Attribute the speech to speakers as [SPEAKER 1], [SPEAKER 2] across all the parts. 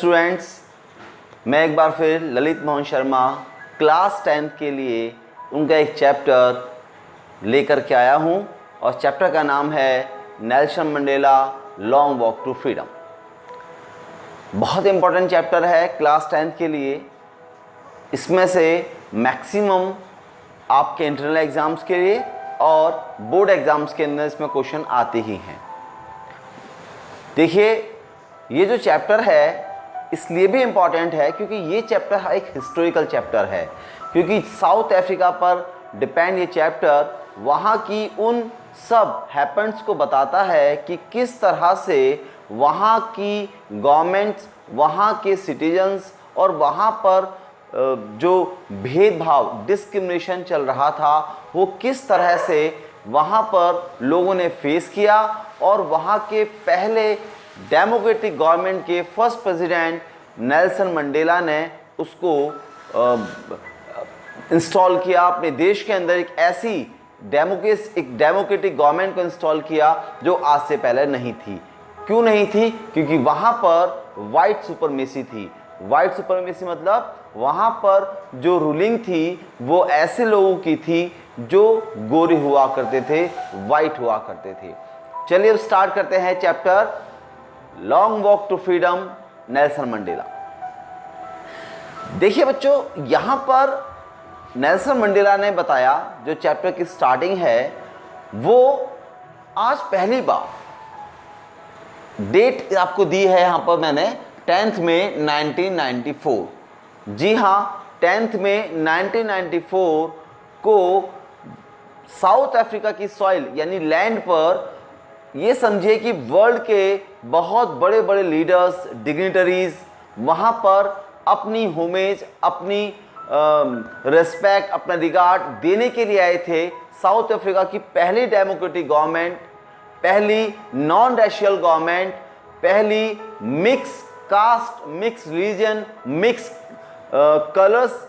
[SPEAKER 1] Students, मैं एक बार फिर ललित मोहन शर्मा क्लास 10th के लिए उनका एक चैप्टर लेकर के आया हूं और चैप्टर का नाम है Nelson Mandela long walk to freedom. बहुत इम्पोर्टेंट चैप्टर है क्लास 10th के लिए। इसमें से मैक्सिमम आपके इंटरनल एग्ज़ाम्स के लिए और बोर्ड एग्ज़ाम्स के अंदर इसमें क्वेश्चन आते ही हैं। देखिए, ये जो चैप्टर है इसलिए भी इम्पॉर्टेंट है क्योंकि ये चैप्टर एक हिस्टोरिकल चैप्टर है, क्योंकि साउथ अफ्रीका पर डिपेंड ये चैप्टर वहाँ की उन सब हैपेंस को बताता है कि किस तरह से वहाँ की गवर्नमेंट्स, वहाँ के सिटीजन्स और वहाँ पर जो भेदभाव, डिस्क्रिमिनेशन चल रहा था, वो किस तरह से वहाँ पर लोगों ने फेस किया और वहाँ के पहले डेमोक्रेटिक गवर्नमेंट के फर्स्ट प्रेसिडेंट नेल्सन मंडेला ने उसको इंस्टॉल किया अपने देश के अंदर। एक ऐसी डेमोक्रेटिक गवर्नमेंट को इंस्टॉल किया जो आज से पहले नहीं थी। क्यों नहीं थी? क्योंकि वहाँ पर वाइट सुपरमेसी थी। वाइट सुपरमेसी मतलब वहाँ पर जो रूलिंग थी वो ऐसे लोगों की थी जो गोरे हुआ करते थे, वाइट हुआ करते थे। चलिए अब स्टार्ट करते हैं chapter long walk to freedom, Nelson Mandela. देखिए बच्चों, यहाँ पर नेल्सन मंडेला ने बताया, जो चैप्टर की स्टार्टिंग है वो आज पहली बार, डेट आपको दी है यहाँ पर मैंने 10th में 1994। जी हाँ, 10th में 1994 को साउथ अफ्रीका की सॉइल यानी लैंड पर ये समझिए कि वर्ल्ड के बहुत बड़े बड़े लीडर्स, डिग्निटरीज वहाँ पर अपनी होमेज, अपनी रिस्पेक्ट, अपना रिगार्ड देने के लिए आए थे। साउथ अफ्रीका की पहली डेमोक्रेटिक गवर्नमेंट, पहली नॉन रेशियल गवर्नमेंट, पहली mix caste, mix religion, mix colours,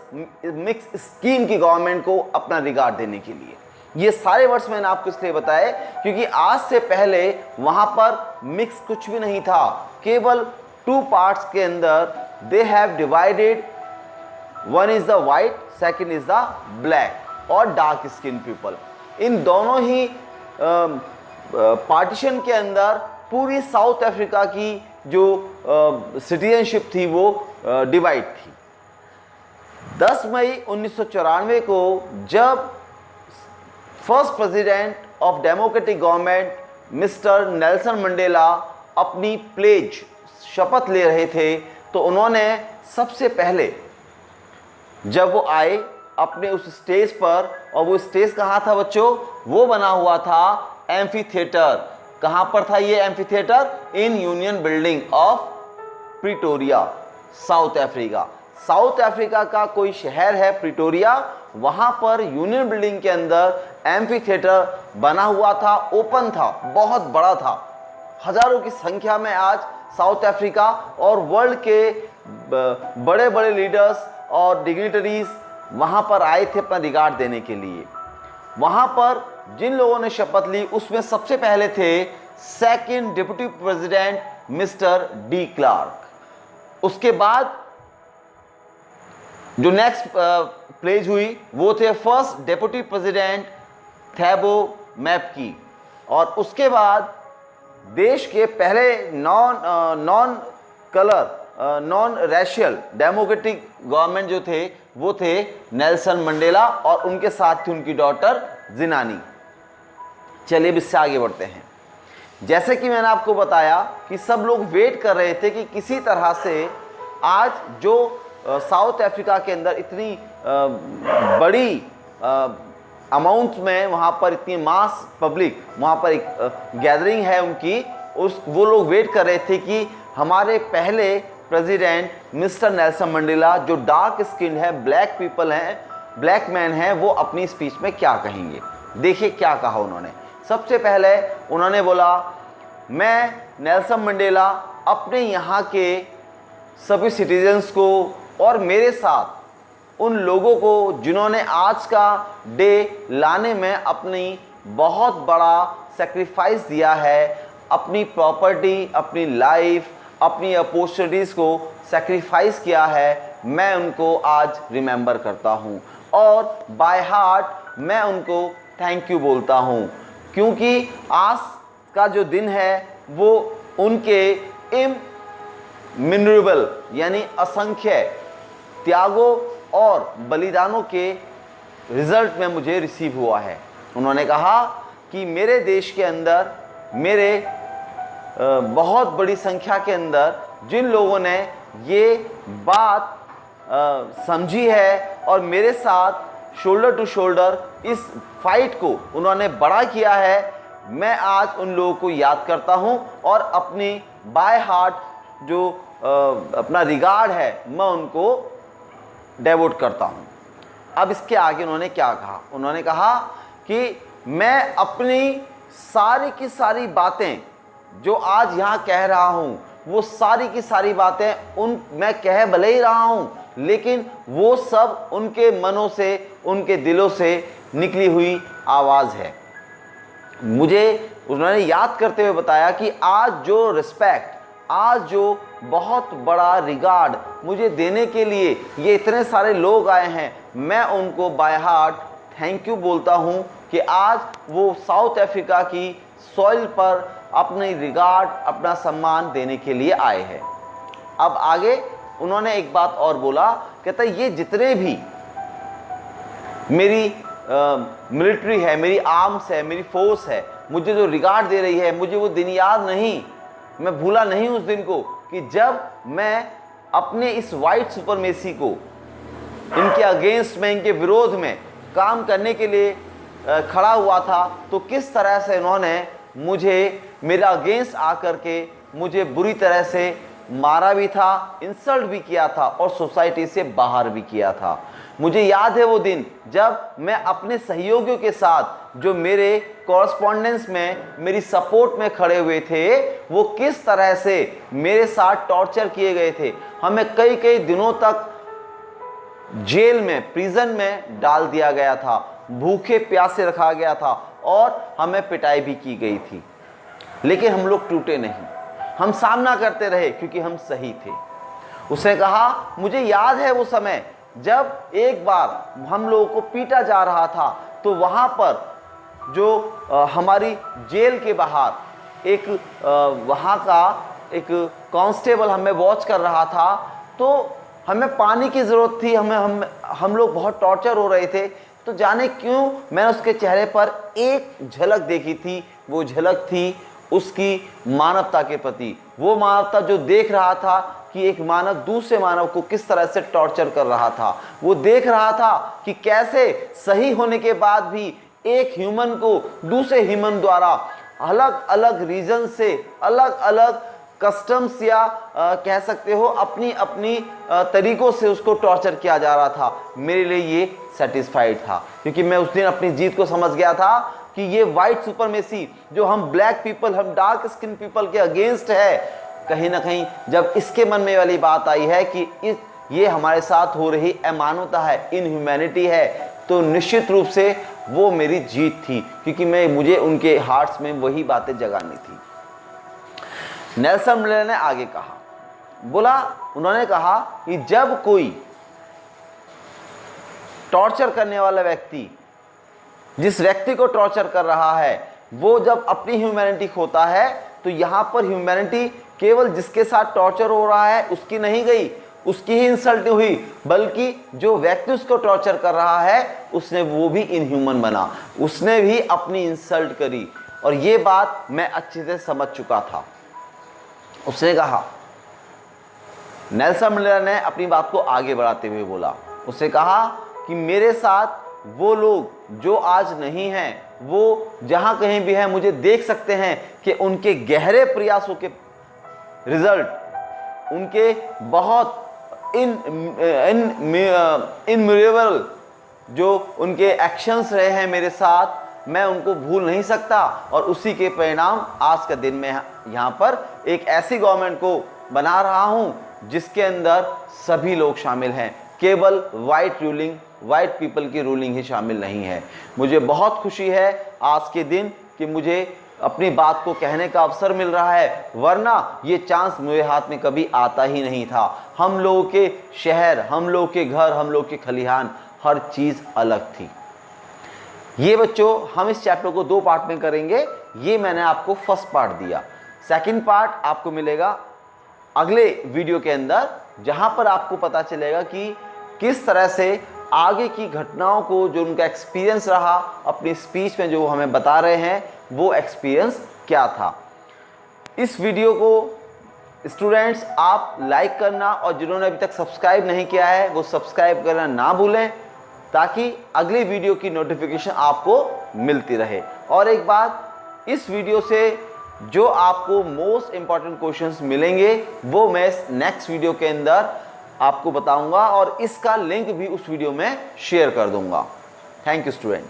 [SPEAKER 1] mix skin की गवर्नमेंट को अपना रिगार्ड देने के लिए। ये सारे वर्ड्स मैंने आपको इसलिए बताए क्योंकि आज से पहले वहां पर मिक्स कुछ भी नहीं था। केवल 2 पार्ट्स के अंदर they have divided, one is the white, second is the black और डार्क स्किन पीपल। इन दोनों ही पार्टीशन के अंदर पूरी साउथ अफ्रीका की जो सिटीजनशिप थी वो डिवाइड थी। 10 मई 1994 को जब first president of democratic government mister Nelson Mandela अपनी प्लेज, शपथ ले रहे थे, तो उन्होंने सबसे पहले जब वो आए अपने उस स्टेज पर, और वो स्टेज कहाँ था बच्चों? वो बना हुआ था एम्फी थिएटर। कहाँ पर था ये amphi theatre? In union building of Pretoria, south Africa. South Africa का कोई शहर है प्रिटोरिया, वहाँ पर यूनियन बिल्डिंग के अंदर एम्फी थिएटर बना हुआ था, ओपन था, बहुत बड़ा था। हजारों की संख्या में आज साउथ अफ्रीका और वर्ल्ड के बड़े बड़े लीडर्स और डिग्निटरीज वहाँ पर आए थे अपना रिगार्ड देने के लिए। वहाँ पर जिन लोगों ने शपथ ली उसमें सबसे पहले थे second deputy president mister de Klerk. उसके बाद जो नेक्स्ट प्लेज हुई वो थे फर्स्ट डिप्टी प्रेसिडेंट थैबो मैपकी, और उसके बाद देश के पहले नॉन रेशियल डेमोक्रेटिक गवर्नमेंट जो थे वो थे नेल्सन मंडेला, और उनके साथ थी उनकी डॉटर जिनानी। चलिए अब इससे आगे बढ़ते हैं। जैसे कि मैंने आपको बताया कि सब लोग वेट कर रहे थे कि किसी तरह से आज जो साउथ अफ्रीका के अंदर इतनी बड़ी अमाउंट में वहाँ पर इतनी मास पब्लिक, वहाँ पर एक गैदरिंग है उनकी, वो लोग वेट कर रहे थे कि हमारे पहले प्रेसिडेंट मिस्टर नेल्सन मंडेला, जो डार्क स्किन है, ब्लैक पीपल हैं, ब्लैक मैन हैं, वो अपनी स्पीच में क्या कहेंगे। देखिए क्या कहा उन्होंने। सबसे पहले उन्होंने बोला, मैं नेल्सन मंडेला अपने यहाँ के सभी सिटीजन्स को और मेरे साथ उन लोगों को जिन्होंने आज का डे लाने में अपनी बहुत बड़ा सेक्रीफाइस दिया है, अपनी प्रॉपर्टी, अपनी लाइफ, अपनी अपॉर्चुनिटीज़ को सेक्रीफाइस किया है, मैं उनको आज रिमेंबर करता हूँ और बाय हार्ट मैं उनको थैंक यू बोलता हूँ, क्योंकि आज का जो दिन है वो उनके इमिनरेबल यानी असंख्य त्यागों और बलिदानों के रिजल्ट में मुझे रिसीव हुआ है। उन्होंने कहा कि मेरे देश के अंदर, मेरे बहुत बड़ी संख्या के अंदर जिन लोगों ने ये बात समझी है और मेरे साथ शोल्डर टू शोल्डर इस फाइट को उन्होंने बड़ा किया है, मैं आज उन लोगों को याद करता हूं और अपनी बाय हार्ट जो अपना रिगार्ड है मैं उनको डेवोट करता हूं। अब इसके आगे उन्होंने क्या कहा? उन्होंने कहा कि मैं अपनी सारी की सारी बातें जो आज यहाँ कह रहा हूँ, वो सारी की सारी बातें मैं कह भले ही रहा हूँ, लेकिन वो सब उनके मनों से, उनके दिलों से निकली हुई आवाज़ है। मुझे उन्होंने याद करते हुए बताया कि आज जो रिस्पेक्ट, आज जो बहुत बड़ा रिगार्ड मुझे देने के लिए ये इतने सारे लोग आए हैं, मैं उनको बाय हार्ट थैंक यू बोलता हूँ कि आज वो साउथ अफ्रीका की सॉइल पर अपनी रिगार्ड, अपना सम्मान देने के लिए आए हैं। अब आगे उन्होंने एक बात और बोला, कहता ये जितने भी मेरी मिलिट्री है, मेरी आर्म्स है, मेरी फोर्स है, मुझे जो रिगार्ड दे रही है, मुझे वो दिन याद नहीं, मैं भूला नहीं उस दिन को कि जब मैं अपने इस वाइट सुपरमेसी को, इनके अगेंस्ट में, इनके विरोध में काम करने के लिए खड़ा हुआ था, तो किस तरह से इन्होंने मुझे मेरा अगेंस्ट आकर के मुझे बुरी तरह से मारा भी था, इंसल्ट भी किया था और सोसाइटी से बाहर भी किया था। मुझे याद है वो दिन जब मैं अपने सहयोगियों के साथ जो मेरे कॉरस्पॉन्डेंस में मेरी सपोर्ट में खड़े हुए थे, वो किस तरह से मेरे साथ टॉर्चर किए गए थे। हमें कई कई दिनों तक जेल में, प्रिजन में डाल दिया गया था, भूखे प्यासे रखा गया था और हमें पिटाई भी की गई थी, लेकिन हम लोग टूटे नहीं, हम सामना करते रहे क्योंकि हम सही थे। उसने कहा मुझे याद है वो समय जब एक बार हम लोगों को पीटा जा रहा था, तो वहाँ पर जो हमारी जेल के बाहर एक वहाँ का एक कांस्टेबल हमें वॉच कर रहा था, तो हमें पानी की ज़रूरत थी, हम लोग बहुत टॉर्चर हो रहे थे, तो जाने क्यों मैंने उसके चेहरे पर एक झलक देखी थी। वो झलक थी उसकी मानवता के प्रति, वो मानवता जो देख रहा था कि एक मानव दूसरे मानव को किस तरह से टॉर्चर कर रहा था। वो देख रहा था कि कैसे सही होने के बाद भी एक ह्यूमन को दूसरे ह्यूमन द्वारा अलग अलग रीजन से, अलग अलग कस्टम्स या कह सकते हो अपनी अपनी तरीकों से उसको टॉर्चर किया जा रहा था। मेरे लिए ये सेटिस्फाइड था, क्योंकि मैं उस दिन अपनी जीत को समझ गया था कि ये वाइट सुपरमेसी जो हम ब्लैक पीपल, हम डार्क स्किन पीपल के अगेंस्ट है, कहीं ना कहीं जब इसके मन में वाली बात आई है कि ये हमारे साथ हो रही अमानवता है, इनह्यूमैनिटी है, तो निश्चित रूप से वो मेरी जीत थी, क्योंकि मुझे उनके हार्ट्स में वही बातें जगानी थी। नेल्सन मंडेला ने आगे कहा, उन्होंने कहा कि जब कोई टॉर्चर करने वाला व्यक्ति जिस व्यक्ति को टॉर्चर कर रहा है, वो जब अपनी ह्यूमैनिटी खोता है, तो यहाँ पर ह्यूमैनिटी केवल जिसके साथ टॉर्चर हो रहा है उसकी नहीं गई, उसकी ही इंसल्ट नहीं हुई, बल्कि जो व्यक्ति उसको टॉर्चर कर रहा है उसने वो भी इनह्यूमन बना, उसने भी अपनी इंसल्ट करी। और ये बात मैं अच्छे से समझ चुका था। उसने कहा, नेल्सन मंडेला ने अपनी बात को आगे बढ़ाते हुए बोला, उसने कहा कि मेरे साथ वो लोग जो आज नहीं हैं, वो जहां कहीं भी हैं, मुझे देख सकते हैं कि उनके गहरे प्रयासों के रिजल्ट, उनके बहुत इनम्यूरेबल जो उनके एक्शंस रहे हैं मेरे साथ, मैं उनको भूल नहीं सकता। और उसी के परिणाम आज का दिन में यहाँ पर एक ऐसी गवर्नमेंट को बना रहा हूँ जिसके अंदर सभी लोग शामिल हैं, केवल वाइट पीपल की रूलिंग ही शामिल नहीं है। मुझे बहुत खुशी है आज के दिन कि मुझे अपनी बात को कहने का अवसर मिल रहा है, वरना ये चांस मेरे हाथ में कभी आता ही नहीं था। हम लोगों के शहर, हम लोगों के घर, हम लोग के खलिहान, हर चीज़ अलग थी। ये बच्चों हम इस चैप्टर को 2 पार्ट में करेंगे। ये मैंने आपको फर्स्ट पार्ट दिया। सेकंड पार्ट आपको मिलेगा अगले वीडियो के अंदर, जहां पर आपको पता चलेगा कि किस तरह से आगे की घटनाओं को, जो उनका एक्सपीरियंस रहा अपनी स्पीच में जो हमें बता रहे हैं, वो एक्सपीरियंस क्या था। इस वीडियो को स्टूडेंट्स आप लाइक करना, और जिन्होंने अभी तक सब्सक्राइब नहीं किया है वो सब्सक्राइब करना ना भूलें, ताकि अगली वीडियो की नोटिफिकेशन आपको मिलती रहे। और एक बात, इस वीडियो से जो आपको मोस्ट इंपॉर्टेंट क्वेश्चंस मिलेंगे वो मैं नेक्स्ट वीडियो के अंदर आपको बताऊंगा, और इसका लिंक भी उस वीडियो में शेयर कर दूंगा। Thank you student.